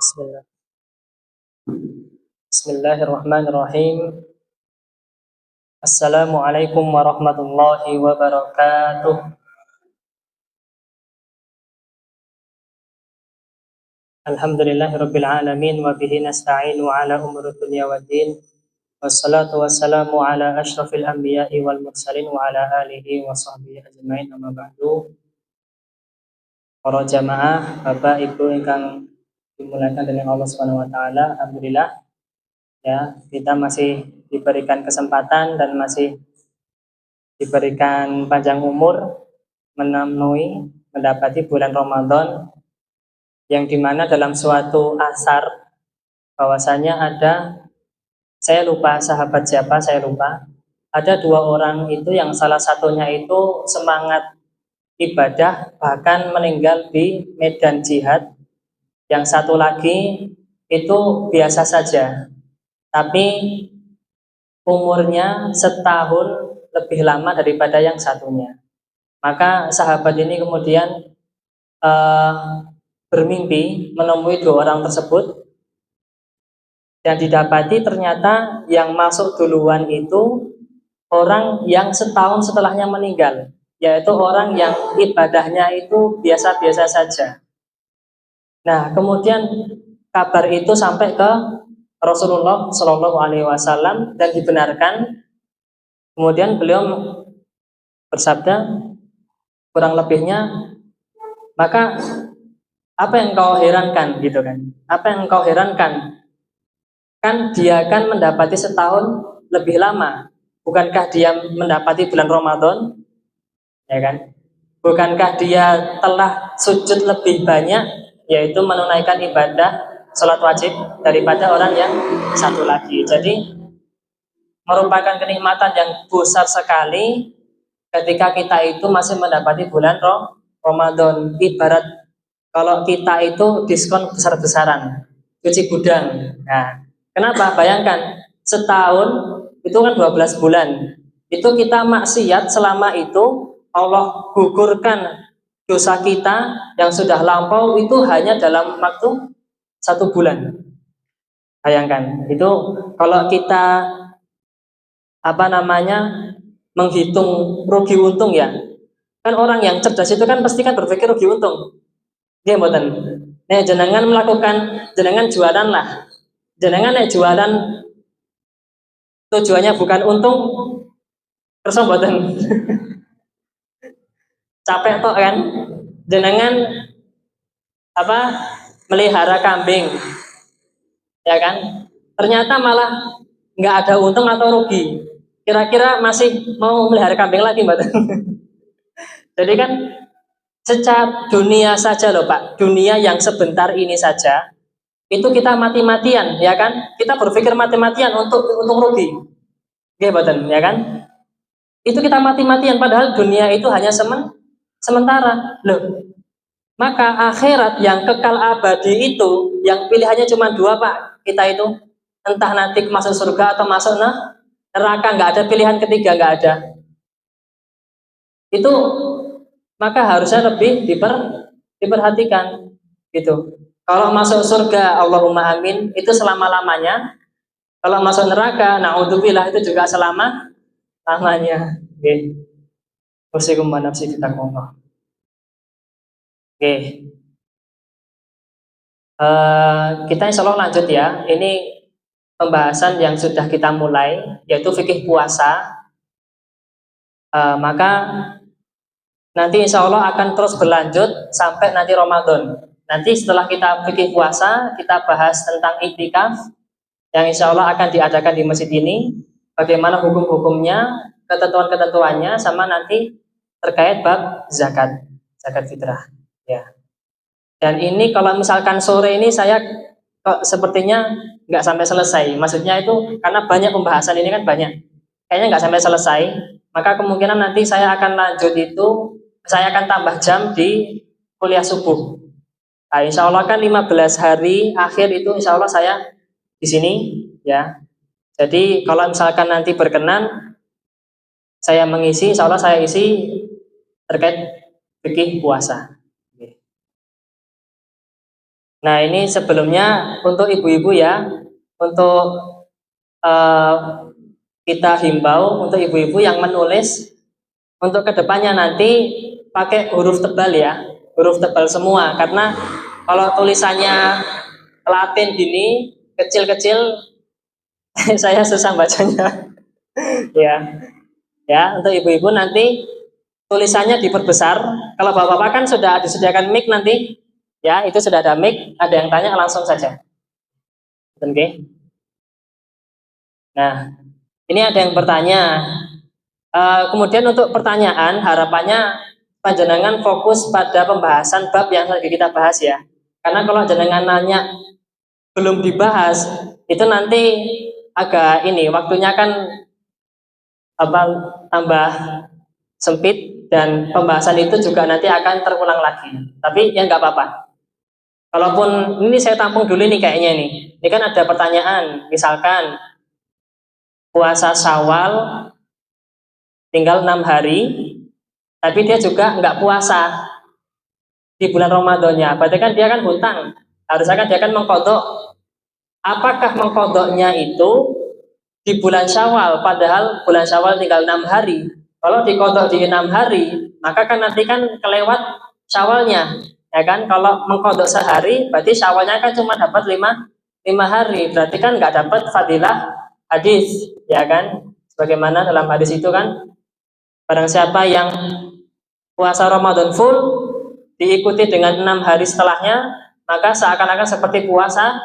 Bismillah. Bismillahirrahmanirrahim. Assalamualaikum warahmatullahi wabarakatuh. Alhamdulillahirabbil alamin wa bihi nasta'inu ala umuri dunya waddin. Wassalatu wassalamu ala asyrafil anbiya'i wal mursalin wa ala alihi wa sahbihi ajmain, amma ba'du. Para jamaah, Bapak Ibu ingkang dimuliakan dening Allah Subhanahu wa taala, alhamdulillah ya, kita masih diberikan kesempatan dan masih diberikan panjang umur menemui mendapati bulan Ramadan, yang dimana dalam suatu asar bahwasanya ada, saya lupa sahabat siapa, saya lupa, ada dua orang itu yang salah satunya itu semangat ibadah bahkan meninggal di medan jihad, yang satu lagi itu biasa saja tapi umurnya setahun lebih lama daripada yang satunya. Maka sahabat ini kemudian bermimpi menemui dua orang tersebut, dan didapati ternyata yang masuk duluan itu orang yang setahun setelahnya meninggal, yaitu orang yang ibadahnya itu biasa-biasa saja. Nah, kemudian kabar itu sampai ke Rasulullah Shallallahu Alaihi Wasallam dan dibenarkan. Kemudian beliau bersabda kurang lebihnya, maka apa yang kau herankan gitu kan? Apa yang kau herankan? Kan dia kan mendapati setahun lebih lama. Bukankah dia mendapati bulan Ramadan? Ya kan? Bukankah dia telah sujud lebih banyak, yaitu menunaikan ibadah sholat wajib daripada orang yang satu lagi. Jadi merupakan kenikmatan yang besar sekali ketika kita itu masih mendapati bulan Ramadan. Ibarat kalau kita itu diskon besar-besaran, cuci gudang. Nah, kenapa? Bayangkan, setahun itu kan 12 bulan. Itu kita maksiat selama itu, Allah gugurkan dosa kita yang sudah lampau itu hanya dalam waktu 1 bulan. Bayangkan, itu kalau kita menghitung rugi untung ya. Kan orang yang cerdas itu kan pasti kan berpikir rugi untung. Nggih mboten. Nek jenengan melakukan, jenengan jualan lah. Jenengan nek jualan tujuannya bukan untung, kersa mboten. Capek tok kan. Jenengan melihara kambing. Ya kan? Ternyata malah nggak ada untung atau rugi. Kira-kira masih mau melihara kambing lagi mboten? Jadi kan secara dunia saja loh Pak, dunia yang sebentar ini saja, itu kita mati-matian, ya kan? Kita berpikir mati-matian untuk rugi, ya betul, ya kan? Itu kita mati-matian, padahal dunia itu hanya sementara, loh. Maka akhirat yang kekal abadi itu, yang pilihannya cuma dua Pak, kita itu entah nanti masuk surga atau masuk neraka, nggak ada pilihan ketiga, nggak ada. Itu maka harusnya lebih diperhatikan gitu. Kalau masuk surga, Allahumma amin, itu selama-lamanya. Kalau masuk neraka, naudzubillah, itu juga selama-lamanya. Oke. Usikum nafsi taqwa. Oke. Kita insya Allah lanjut ya. Ini pembahasan yang sudah kita mulai, yaitu fikih puasa. Maka nanti insya Allah akan terus berlanjut sampai nanti Ramadan. Nanti setelah kita fikih puasa, kita bahas tentang iktikaf yang insya Allah akan diadakan di masjid ini. Bagaimana hukum-hukumnya, ketentuan-ketentuannya, sama nanti terkait bab zakat fitrah. Ya. Dan ini kalau misalkan sore ini saya kok sepertinya nggak sampai selesai. Maksudnya itu karena banyak pembahasan ini kan banyak. Kayaknya nggak sampai selesai. Maka kemungkinan nanti saya akan lanjut itu, saya akan tambah jam di kuliah subuh. Nah, insya Allah kan 15 hari akhir itu insya Allah saya di sini ya. Jadi kalau misalkan nanti berkenan saya mengisi, insya Allah saya isi terkait fikih puasa. Nah, ini sebelumnya untuk ibu-ibu ya, untuk eh, kita himbau untuk ibu-ibu yang menulis untuk kedepannya nanti pakai huruf tebal ya, huruf tebal semua, karena kalau tulisannya Latin gini kecil-kecil saya susah bacanya. Ya, ya untuk ibu-ibu nanti tulisannya diperbesar. Kalau bapak-bapak kan sudah disediakan mic nanti, ya itu sudah ada mic. Ada yang tanya langsung saja. Oke. Nah, ini ada yang bertanya. Kemudian untuk pertanyaan, harapannya panjenengan fokus pada pembahasan bab yang lagi kita bahas ya. Karena kalau jenengan nanya belum dibahas, itu nanti agak ini waktunya kan apa tambah sempit dan pembahasan itu juga nanti akan terulang lagi. Tapi ya nggak apa-apa. Kalaupun ini saya tampung dulu nih kayaknya nih. Ini kan ada pertanyaan, misalkan puasa Syawal tinggal 6 hari, tapi dia juga nggak puasa di bulan Ramadannya. Berarti kan dia kan hutang. Harusnya kan dia kan mengkodok. Apakah mengkodoknya itu di bulan Syawal, padahal bulan Syawal tinggal 6 hari. Kalau dikodok di 6 hari, maka kan nanti kan kelewat Syawalnya, ya kan? Kalau mengkodok sehari, berarti Syawalnya kan cuma dapat lima hari. Berarti kan nggak dapat fadilah hadis, ya kan? Sebagaimana dalam hadis itu kan, barang siapa yang puasa Ramadan full diikuti dengan 6 hari setelahnya, maka seakan-akan seperti puasa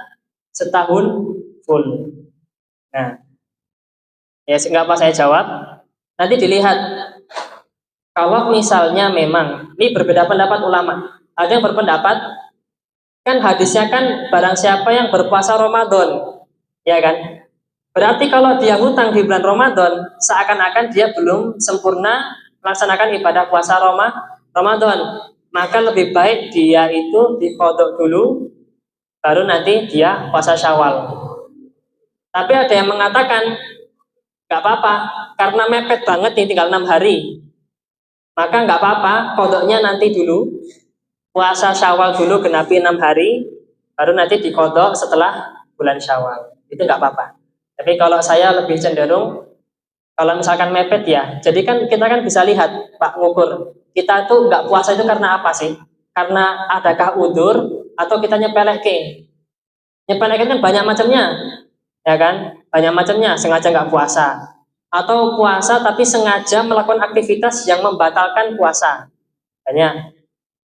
setahun full. Nah, ya nggak apa saya jawab. Nanti dilihat kalau misalnya memang ini berbeda pendapat ulama. Ada yang berpendapat kan hadisnya kan barang siapa yang berpuasa Ramadan, ya kan? Berarti kalau dia hutang di bulan Ramadan, seakan-akan dia belum sempurna melaksanakan ibadah puasa Ramadan. Maka lebih baik dia itu dikodok dulu, baru nanti dia puasa Syawal. Tapi ada yang mengatakan nggak apa-apa, karena mepet banget nih tinggal 6 hari. Maka nggak apa-apa, kodoknya nanti dulu, puasa Syawal dulu genapi 6 hari, baru nanti dikodok setelah bulan Syawal. Itu nggak apa-apa. Tapi kalau saya lebih cenderung, kalau misalkan mepet ya, jadi kan kita kan bisa lihat, Pak, ngukur. Kita tuh nggak puasa itu karena apa sih? Karena adakah udur atau kita nyepelek ke? Nyepelek kan banyak macamnya, ya kan? Banyak macamnya, sengaja nggak puasa. Atau puasa tapi sengaja melakukan aktivitas yang membatalkan puasa. Banyak.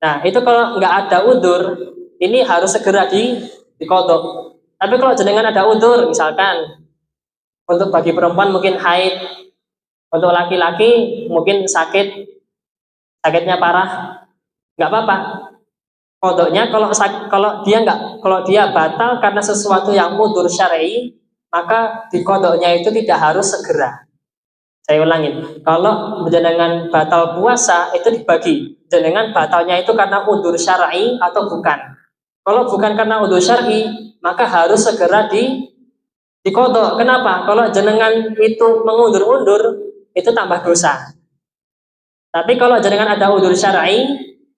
Nah, itu kalau nggak ada udur, ini harus segera dikodok. Tapi kalau jenengan ada udur, misalkan untuk bagi perempuan mungkin haid, untuk laki-laki mungkin sakitnya parah, nggak apa-apa. Kodoknya kalau dia batal karena sesuatu yang udur syar'i, maka di kodoknya itu tidak harus segera. Saya ulangin, kalau jenengan batal puasa itu dibagi. Jenengan batalnya itu karena udur syar'i atau bukan. Kalau bukan karena udur syar'i, maka harus segera dikodok. Kenapa? Kalau jenengan itu mengundur-undur, itu tambah dosa. Tapi kalau jenengan ada udur syar'i,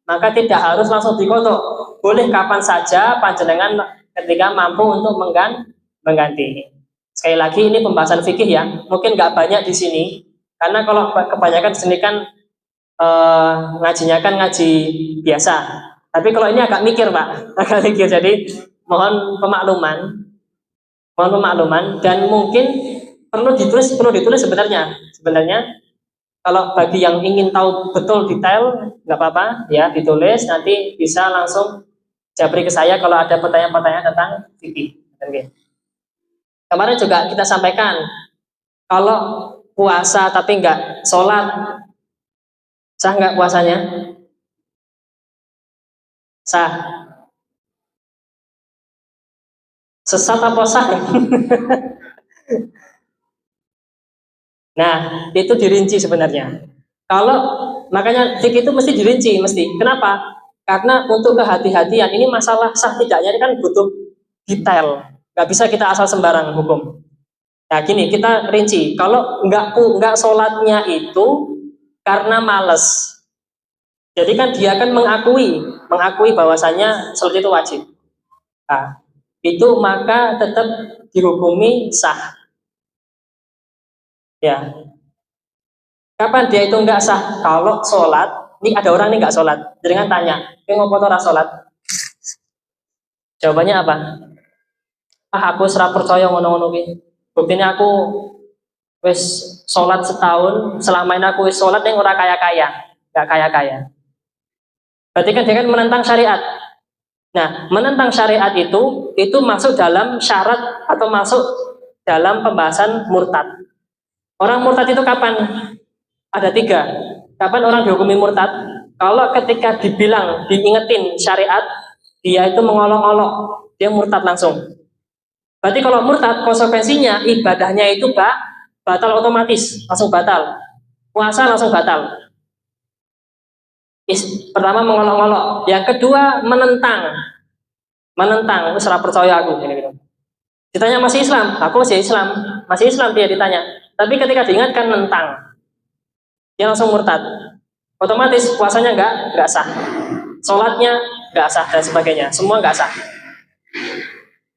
maka tidak harus langsung dikodok. Boleh kapan saja panjenengan ketika mampu untuk mengganti. Sekali lagi ini pembahasan fikih ya, mungkin nggak banyak di sini, karena kalau kebanyakan di sini kan ngajinya kan ngaji biasa. Tapi kalau ini agak mikir Pak, agak mikir. Jadi mohon pemakluman dan mungkin perlu ditulis sebenarnya kalau bagi yang ingin tahu betul detail nggak apa-apa ya ditulis, nanti bisa langsung japri ke saya kalau ada pertanyaan-pertanyaan tentang fikih. Oke. Kemarin juga kita sampaikan kalau puasa tapi nggak sholat, sah nggak puasanya? Sah. Sesat apa sah? Nah, itu dirinci sebenarnya. Kalau makanya fikih itu mesti dirinci, mesti. Kenapa? Karena untuk kehati-hatian ini masalah sah tidaknya ini kan butuh detail. Nggak bisa kita asal sembarang hukum. Nah, gini kita rinci. Kalau nggak sholatnya itu karena males. Jadi kan dia kan mengakui bahwasanya sholat itu wajib. Nah, itu maka tetap dihukumi sah. Ya, kapan dia itu nggak sah? Kalau sholat, ini ada orang ini nggak sholat, dengan tanya, "Kowe ngopo ora sholat?" Jawabannya apa? Aku ora percaya ngono-ngono ki. Buktinya aku wis sholat setahun, selama ini aku wis sholat yang ora kaya-kaya, nggak kaya-kaya. Berarti kan dia kan menentang syariat. Nah, menentang syariat itu masuk dalam syarat atau masuk dalam pembahasan murtad. Orang murtad itu kapan? Ada tiga. Kapan orang dihukumi murtad? Kalau ketika dibilang, diingetin syariat, dia itu mengolok-olok, dia murtad langsung. Berarti kalau murtad, konsekuensinya ibadahnya itu batal otomatis, langsung batal. Puasa langsung batal. Pertama mengolok-olok, yang kedua menentang, salah percaya aku, gitu. Ditanya masih Islam, aku masih Islam dia ditanya. Tapi ketika diingatkan nentang, dia langsung murtad. Otomatis puasanya nggak sah, sholatnya nggak sah dan sebagainya, semua nggak sah.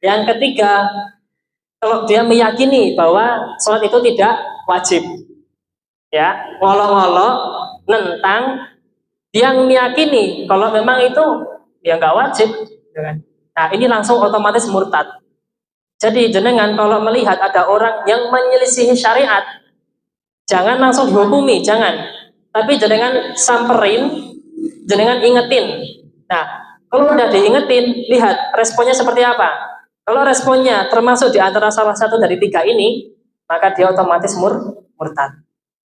Yang ketiga, kalau dia meyakini bahwa sholat itu tidak wajib, ya ngolok-ngolok, nentang, dia meyakini kalau memang itu ya nggak wajib, nah ini langsung otomatis murtad. Jadi jenengan kalau melihat ada orang yang menyelisihi syariat, jangan langsung dihukumi, jangan. Tapi jenengan samperin, jenengan ingetin. Nah, kalau udah diingetin, lihat responnya seperti apa. Kalau responnya termasuk di antara salah satu dari tiga ini, maka dia otomatis murtad.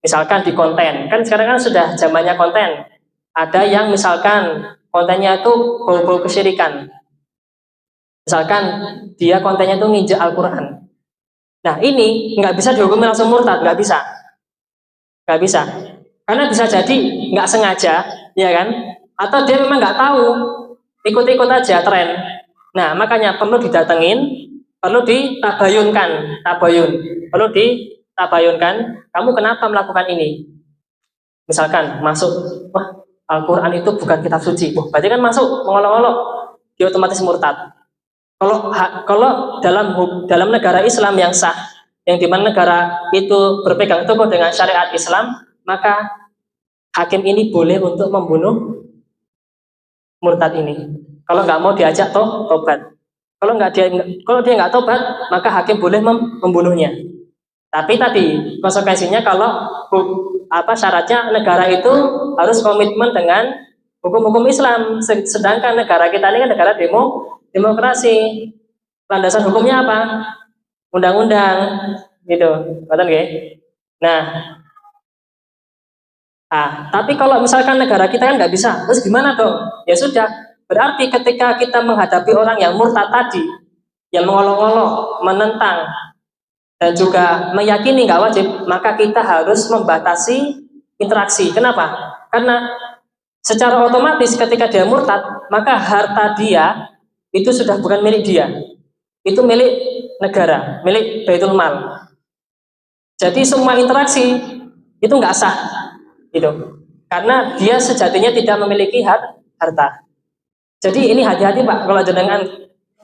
Misalkan di konten, kan sekarang kan sudah zamannya konten. Ada yang misalkan kontennya itu bau-bau kesyirikan. Misalkan dia kontennya itu nginjek Al-Quran. Nah ini nggak bisa dihukumi langsung murtad, nggak bisa. Karena bisa jadi nggak sengaja, ya kan? Atau dia memang nggak tahu, ikut-ikut aja tren. Nah makanya perlu didatengin, perlu perlu ditabayunkan. Kamu kenapa melakukan ini? Misalkan masuk, wah Al-Quran itu bukan kitab suci, berarti kan masuk mengolok-olok, dia otomatis murtad. Kalau dalam negara Islam yang sah, yang dimana negara itu berpegang teguh dengan syariat Islam, maka hakim ini boleh untuk membunuh murtad ini. Kalau nggak mau diajak tobat, kalau dia nggak tobat, maka hakim boleh membunuhnya. Tapi tadi konsekuensinya kalau syaratnya negara itu harus komitmen dengan hukum-hukum Islam. Sedangkan negara kita ini kan negara demokrasi. Landasan hukumnya apa? Undang-undang, gitu. Betul nggih? Nah, tapi kalau misalkan negara kita kan nggak bisa, terus gimana dong? Ya sudah, berarti ketika kita menghadapi orang yang murtad tadi, yang mengolok-olok, menentang, dan juga meyakini nggak wajib, maka kita harus membatasi interaksi. Kenapa? Karena secara otomatis ketika dia murtad, maka harta dia itu sudah bukan milik dia, itu milik negara, milik Baitul Mal. Jadi semua interaksi itu nggak sah, gitu. Karena dia sejatinya tidak memiliki harta. Jadi ini hati-hati Pak, kalau jenengan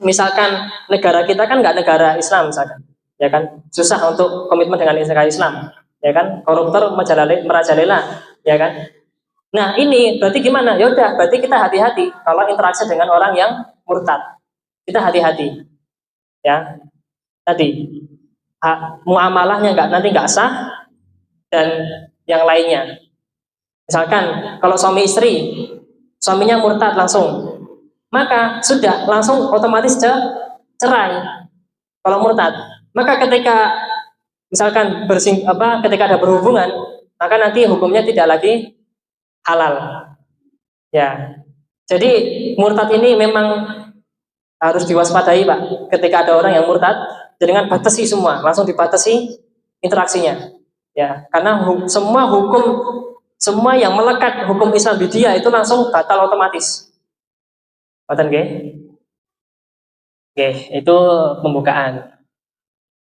misalkan negara kita kan nggak negara Islam misalkan, ya kan susah untuk komitmen dengan negara Islam, ya kan koruptor merajalela, ya kan. Nah ini berarti gimana? Ya udah, berarti kita hati-hati kalau interaksi dengan orang yang murtad, kita hati-hati, ya. Tadi muamalahnya nanti nggak sah dan yang lainnya. Misalkan kalau suami istri, suaminya murtad langsung, maka sudah langsung otomatis cerai. Kalau murtad, maka ketika misalkan ketika ada berhubungan, maka nanti hukumnya tidak lagi halal. Ya, jadi murtad ini memang harus diwaspadai Pak. Ketika ada orang yang murtad, dengan batasi semua, langsung dibatasi interaksinya. Ya, karena semua yang melekat hukum Islam di dia itu langsung batal otomatis. Betul nggih? Oke, itu pembukaan.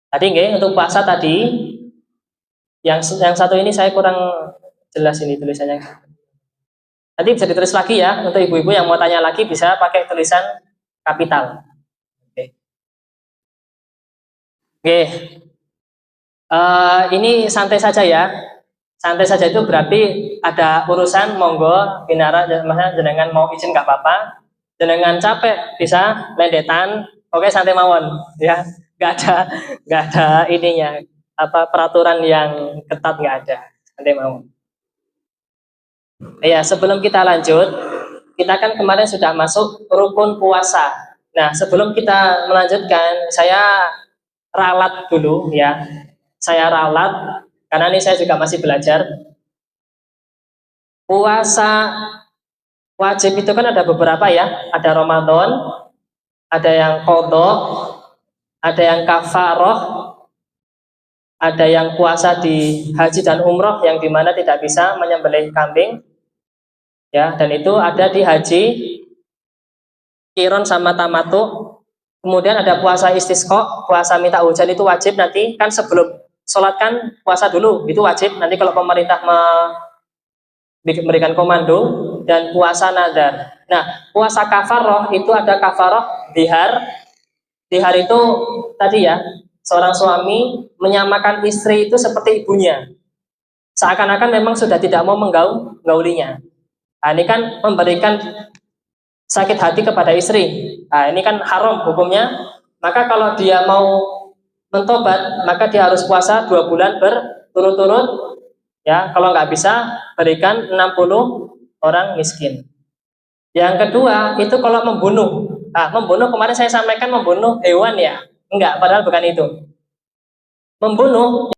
Tadi nggih untuk puasa tadi yang satu ini saya kurang jelas ini tulisannya. Nanti bisa ditulis lagi ya, untuk ibu-ibu yang mau tanya lagi bisa pakai tulisan kapital. Oke, ini santai saja ya. Santai saja itu berarti ada urusan, monggo binara jenengan mau izin nggak apa-apa. Jenengan capek bisa lendetan, oke santai mawon ya. Nggak ada ininya apa peraturan yang ketat, nggak ada. Santai mawon. Ya, sebelum kita lanjut, kita kan kemarin sudah masuk rukun puasa. Nah, sebelum kita melanjutkan, saya ralat dulu ya. Saya ralat karena ini saya juga masih belajar. Puasa wajib itu kan ada beberapa ya. Ada Ramadan, ada yang qadha, ada yang kafaroh, ada yang puasa di haji dan umroh yang dimana tidak bisa menyembelih kambing ya, dan itu ada di haji Qiron sama tamatu. Kemudian ada puasa istisqa, puasa minta hujan itu wajib nanti kan sebelum sholat kan puasa dulu, itu wajib nanti kalau pemerintah memberikan komando, dan puasa nadar. Nah, puasa kafaroh itu ada kafaroh dihar. Dihar itu tadi ya, seorang suami menyamakan istri itu seperti ibunya. Seakan-akan memang sudah tidak mau menggaulinya. Nah, ini kan memberikan sakit hati kepada istri. Nah, ini kan haram hukumnya. Maka kalau dia mau mentobat, maka dia harus puasa 2 bulan berturut-turut. Ya, kalau nggak bisa, berikan 60 orang miskin. Yang kedua, itu kalau membunuh. Nah, membunuh kemarin saya sampaikan membunuh hewan ya. Enggak, padahal bukan itu. Membunuh